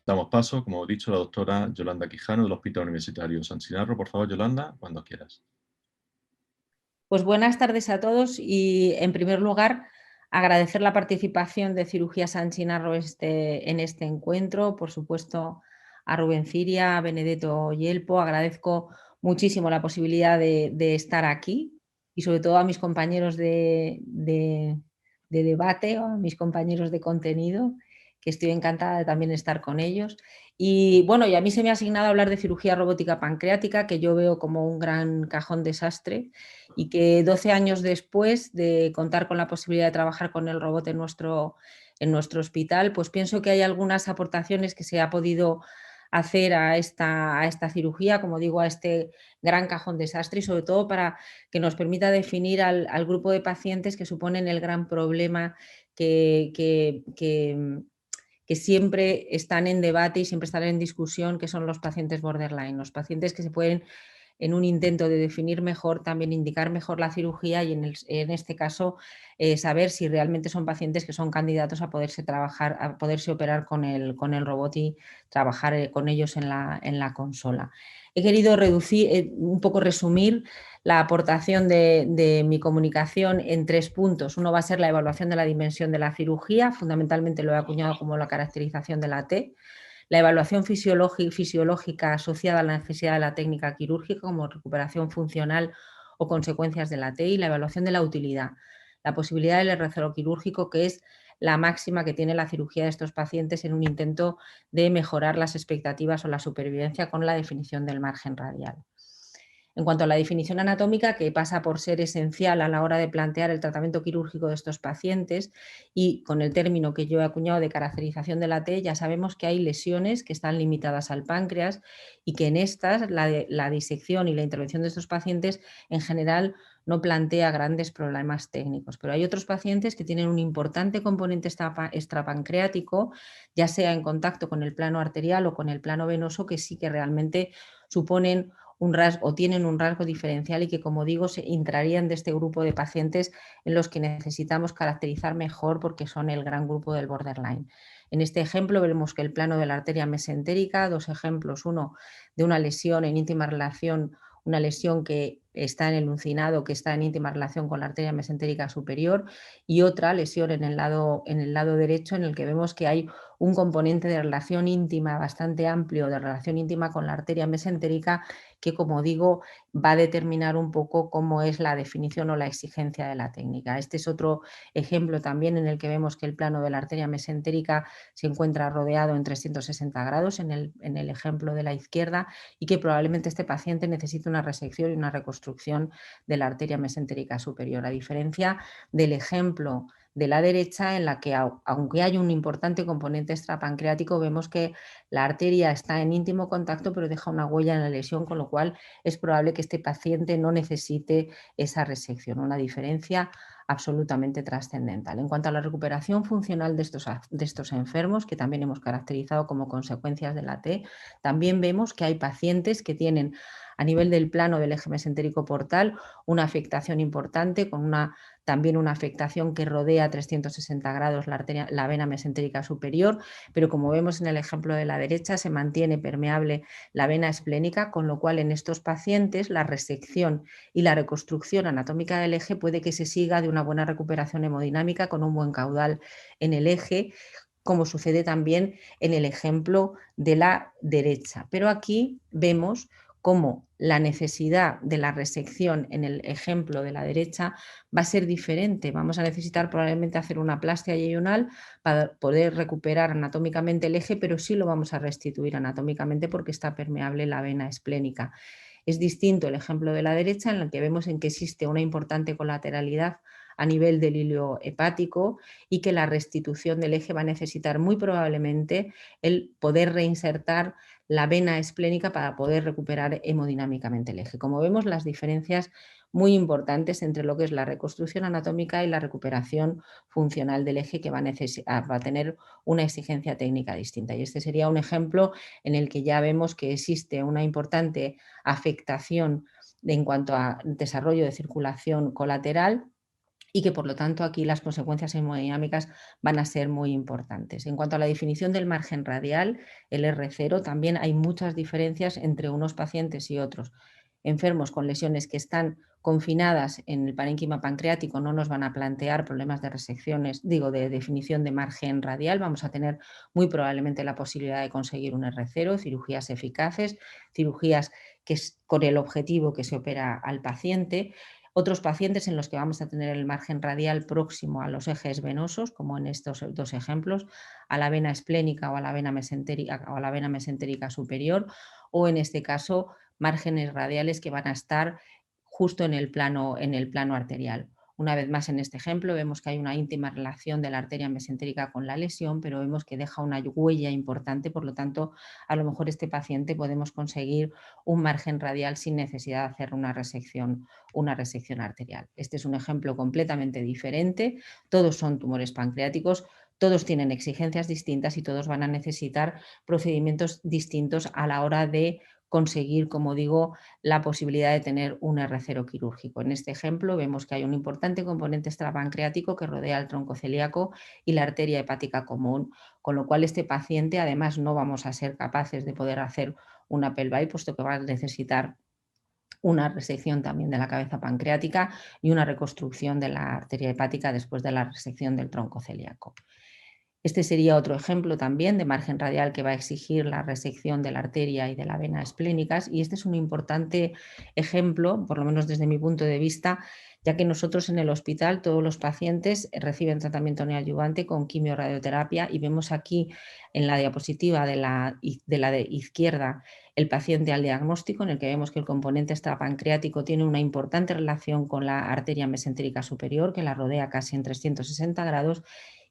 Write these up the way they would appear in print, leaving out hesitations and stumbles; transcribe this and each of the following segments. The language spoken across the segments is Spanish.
Damos paso, como he dicho, a la doctora Yolanda Quijano del Hospital Universitario San Chinarro. Por favor, Yolanda, cuando quieras. Pues buenas tardes a todos y, en primer lugar, agradecer la participación de Cirugía San Chinarro en este encuentro. Por supuesto, a Rubén Ciria, a Benedetto Yelpo, agradezco muchísimo la posibilidad de estar aquí y sobre todo a mis compañeros de debate o a mis compañeros de contenido, que estoy encantada de también estar con ellos. Y bueno, y a mí se me ha asignado hablar de cirugía robótica pancreática, que yo veo como un gran cajón desastre, y que 12 años después de contar con la posibilidad de trabajar con el robot en nuestro hospital, pues pienso que hay algunas aportaciones que se ha podido hacer a esta cirugía, como digo, a este gran cajón desastre, y sobre todo para que nos permita definir al grupo de pacientes que suponen el gran problema que siempre están en debate y siempre están en discusión, que son los pacientes borderline, los pacientes que se pueden, en un intento de definir mejor, también indicar mejor la cirugía y en este caso saber si realmente son pacientes que son candidatos a poderse trabajar, a poderse operar con el robot y trabajar con ellos en la consola. He querido reducir, un poco resumir la aportación de mi comunicación en 3 puntos. Uno va a ser la evaluación de la dimensión de la cirugía, fundamentalmente lo he acuñado como la caracterización de la T, la evaluación fisiológica asociada a la necesidad de la técnica quirúrgica como recuperación funcional o consecuencias de la T, y la evaluación de la utilidad, la posibilidad del RCO quirúrgico, que es la máxima que tiene la cirugía de estos pacientes en un intento de mejorar las expectativas o la supervivencia con la definición del margen radial. En cuanto a la definición anatómica, que pasa por ser esencial a la hora de plantear el tratamiento quirúrgico de estos pacientes, y con el término que yo he acuñado de caracterización de la T, ya sabemos que hay lesiones que están limitadas al páncreas y que en estas la disección y la intervención de estos pacientes en general no plantea grandes problemas técnicos, pero hay otros pacientes que tienen un importante componente extrapancreático, ya sea en contacto con el plano arterial o con el plano venoso, que sí que realmente suponen un rasgo o tienen un rasgo diferencial y que, como digo, se entrarían de este grupo de pacientes en los que necesitamos caracterizar mejor porque son el gran grupo del borderline. En este ejemplo vemos que el plano de la arteria mesentérica, 2 ejemplos, uno de una lesión en íntima relación, una lesión que está en el uncinado, que está en íntima relación con la arteria mesentérica superior, y otra lesión en el lado derecho, en el que vemos que hay un componente de relación íntima bastante amplio, de relación íntima con la arteria mesentérica, que, como digo, va a determinar un poco cómo es la definición o la exigencia de la técnica. Este es otro ejemplo también en el que vemos que el plano de la arteria mesentérica se encuentra rodeado en 360 grados en el ejemplo de la izquierda, y que probablemente este paciente necesite una resección y una reconstrucción de la arteria mesentérica superior, a diferencia del ejemplo de la derecha, en la que, aunque hay un importante componente extrapancreático, vemos que la arteria está en íntimo contacto pero deja una huella en la lesión, con lo cual es probable que este paciente no necesite esa resección, una diferencia absolutamente trascendental. En cuanto a la recuperación funcional de estos enfermos, que también hemos caracterizado como consecuencias de la T, también vemos que hay pacientes que tienen, a nivel del plano del eje mesentérico portal, una afectación importante, con también una afectación que rodea 360 grados la vena mesentérica superior, pero, como vemos en el ejemplo de la derecha, se mantiene permeable la vena esplénica, con lo cual en estos pacientes la resección y la reconstrucción anatómica del eje puede que se siga de una buena recuperación hemodinámica con un buen caudal en el eje, como sucede también en el ejemplo de la derecha. Pero aquí vemos cómo la necesidad de la resección en el ejemplo de la derecha va a ser diferente. Vamos a necesitar probablemente hacer una plastia yeyunal para poder recuperar anatómicamente el eje, pero sí lo vamos a restituir anatómicamente porque está permeable la vena esplénica. Es distinto el ejemplo de la derecha, en el que vemos en que existe una importante colateralidad a nivel del hilo hepático, y que la restitución del eje va a necesitar muy probablemente el poder reinsertar la vena esplénica para poder recuperar hemodinámicamente el eje. Como vemos, las diferencias muy importantes entre lo que es la reconstrucción anatómica y la recuperación funcional del eje, que va a tener una exigencia técnica distinta. Y este sería un ejemplo en el que ya vemos que existe una importante afectación en cuanto a desarrollo de circulación colateral, y que por lo tanto aquí las consecuencias hemodinámicas van a ser muy importantes. En cuanto a la definición del margen radial, el R0, también hay muchas diferencias entre unos pacientes y otros. Enfermos con lesiones que están confinadas en el parénquima pancreático no nos van a plantear problemas de resecciones, de definición de margen radial. Vamos a tener muy probablemente la posibilidad de conseguir un R0, cirugías eficaces, cirugías que es con el objetivo que se opera al paciente. Otros pacientes en los que vamos a tener el margen radial próximo a los ejes venosos, como en estos dos ejemplos, a la vena esplénica o a la vena mesentérica superior, o en este caso márgenes radiales que van a estar justo en el plano arterial. Una vez más, en este ejemplo vemos que hay una íntima relación de la arteria mesentérica con la lesión, pero vemos que deja una huella importante, por lo tanto, a lo mejor este paciente podemos conseguir un margen radial sin necesidad de hacer una resección arterial. Este es un ejemplo completamente diferente, todos son tumores pancreáticos, todos tienen exigencias distintas y todos van a necesitar procedimientos distintos a la hora de conseguir, como digo, la posibilidad de tener un R0 quirúrgico. En este ejemplo vemos que hay un importante componente extrapancreático que rodea el tronco celíaco y la arteria hepática común, con lo cual este paciente además no vamos a ser capaces de poder hacer una PELVAI, puesto que va a necesitar una resección también de la cabeza pancreática y una reconstrucción de la arteria hepática después de la resección del tronco celíaco. Este sería otro ejemplo también de margen radial que va a exigir la resección de la arteria y de la vena esplénicas, y este es un importante ejemplo, por lo menos desde mi punto de vista, ya que nosotros en el hospital todos los pacientes reciben tratamiento neoadyuvante con quimioradioterapia y vemos aquí en la diapositiva de la izquierda el paciente al diagnóstico, en el que vemos que el componente extrapancreático tiene una importante relación con la arteria mesentérica superior, que la rodea casi en 360 grados,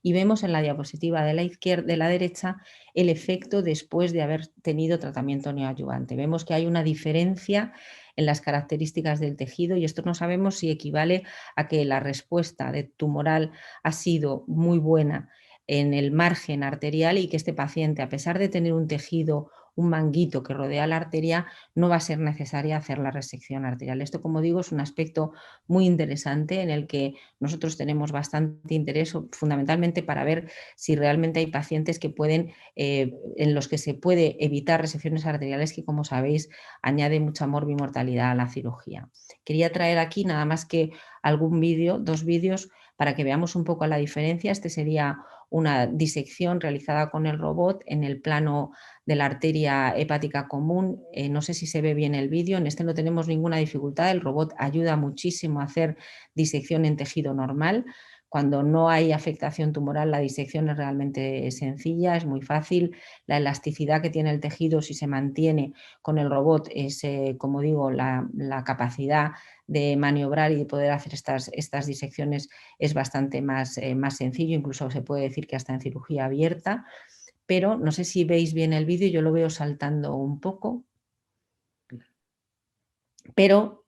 y vemos en la diapositiva de la derecha el efecto después de haber tenido tratamiento neoadyuvante. Vemos que hay una diferencia en las características del tejido y esto no sabemos si equivale a que la respuesta tumoral ha sido muy buena en el margen arterial y que este paciente, a pesar de tener un tejido, un manguito que rodea la arteria, no va a ser necesaria hacer la resección arterial. Esto, como digo, es un aspecto muy interesante en el que nosotros tenemos bastante interés, fundamentalmente para ver si realmente hay pacientes que pueden, en los que se puede evitar resecciones arteriales, que como sabéis añade mucha morbimortalidad a la cirugía. Quería traer aquí nada más que algún vídeo, dos vídeos, para que veamos un poco la diferencia. Este sería una disección realizada con el robot en el plano de la arteria hepática común. No sé si se ve bien el vídeo, en este no tenemos ninguna dificultad, el robot ayuda muchísimo a hacer disección en tejido normal. Cuando no hay afectación tumoral, la disección es realmente sencilla, es muy fácil. La elasticidad que tiene el tejido, si se mantiene con el robot, es, como digo, la capacidad de maniobrar y de poder hacer estas disecciones es bastante más sencillo, incluso se puede decir que hasta en cirugía abierta. Pero no sé si veis bien el vídeo, yo lo veo saltando un poco. Pero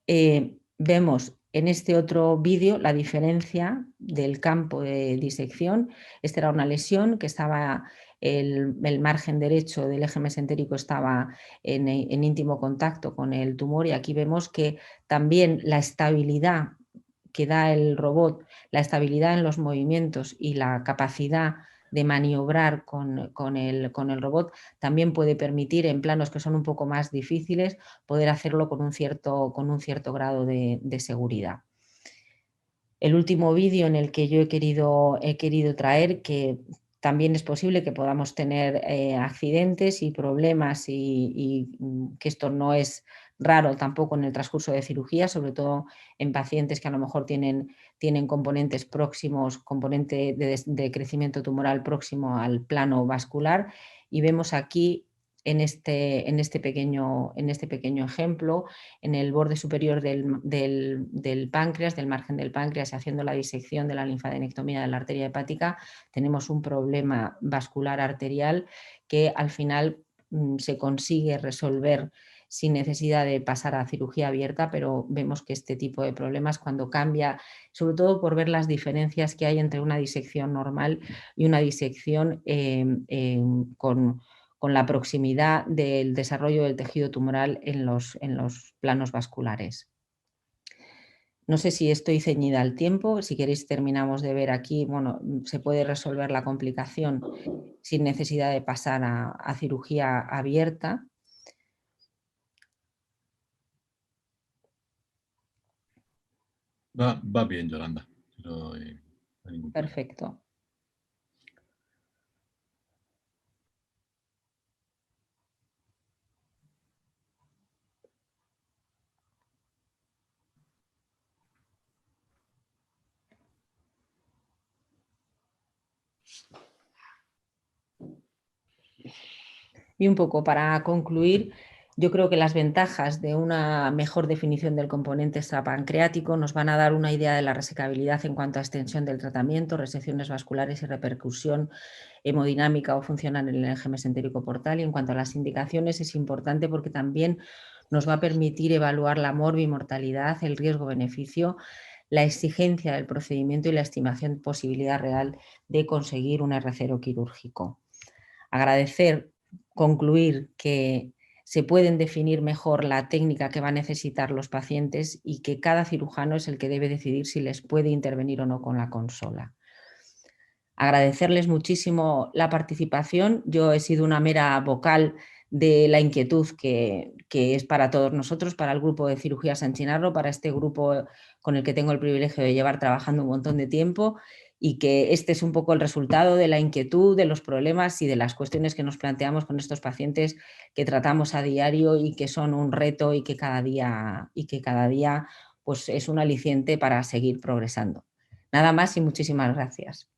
vemos en este otro vídeo la diferencia del campo de disección. Esta era una lesión que estaba, el margen derecho del eje mesentérico estaba en íntimo contacto con el tumor, y aquí vemos que también la estabilidad que da el robot, la estabilidad en los movimientos y la capacidad de maniobrar con el robot también puede permitir, en planos que son un poco más difíciles, poder hacerlo con un cierto grado de seguridad. El último vídeo en el que yo he querido traer, que también es posible que podamos tener accidentes y problemas y que esto no es raro tampoco en el transcurso de cirugía, sobre todo en pacientes que a lo mejor tienen componentes próximos, componente de crecimiento tumoral próximo al plano vascular, y vemos aquí en este pequeño ejemplo, en el borde superior del páncreas, del margen del páncreas, haciendo la disección de la linfadenectomía de la arteria hepática, tenemos un problema vascular arterial que al final se consigue resolver sin necesidad de pasar a cirugía abierta, pero vemos que este tipo de problemas, cuando cambia, sobre todo por ver las diferencias que hay entre una disección normal y una disección con la proximidad del desarrollo del tejido tumoral en los planos vasculares. No sé si estoy ceñida al tiempo, si queréis terminamos de ver aquí, bueno, se puede resolver la complicación sin necesidad de pasar a cirugía abierta. Va bien, Yolanda, pero, no hay ningún problema. Perfecto. Y un poco para concluir, yo creo que las ventajas de una mejor definición del componente extrapancreático nos van a dar una idea de la resecabilidad en cuanto a extensión del tratamiento, resecciones vasculares y repercusión hemodinámica o funcional en el eje mesentérico portal. Y en cuanto a las indicaciones es importante porque también nos va a permitir evaluar la morbimortalidad, el riesgo-beneficio, la exigencia del procedimiento y la estimación de posibilidad real de conseguir un R0 quirúrgico. Concluir que se pueden definir mejor la técnica que va a necesitar los pacientes y que cada cirujano es el que debe decidir si les puede intervenir o no con la consola. Agradecerles muchísimo la participación. Yo he sido una mera vocal de la inquietud que es para todos nosotros, para el grupo de cirugía San Chinarro, para este grupo con el que tengo el privilegio de llevar trabajando un montón de tiempo, y que este es un poco el resultado de la inquietud, de los problemas y de las cuestiones que nos planteamos con estos pacientes que tratamos a diario y que son un reto y que cada día pues, es un aliciente para seguir progresando. Nada más y muchísimas gracias.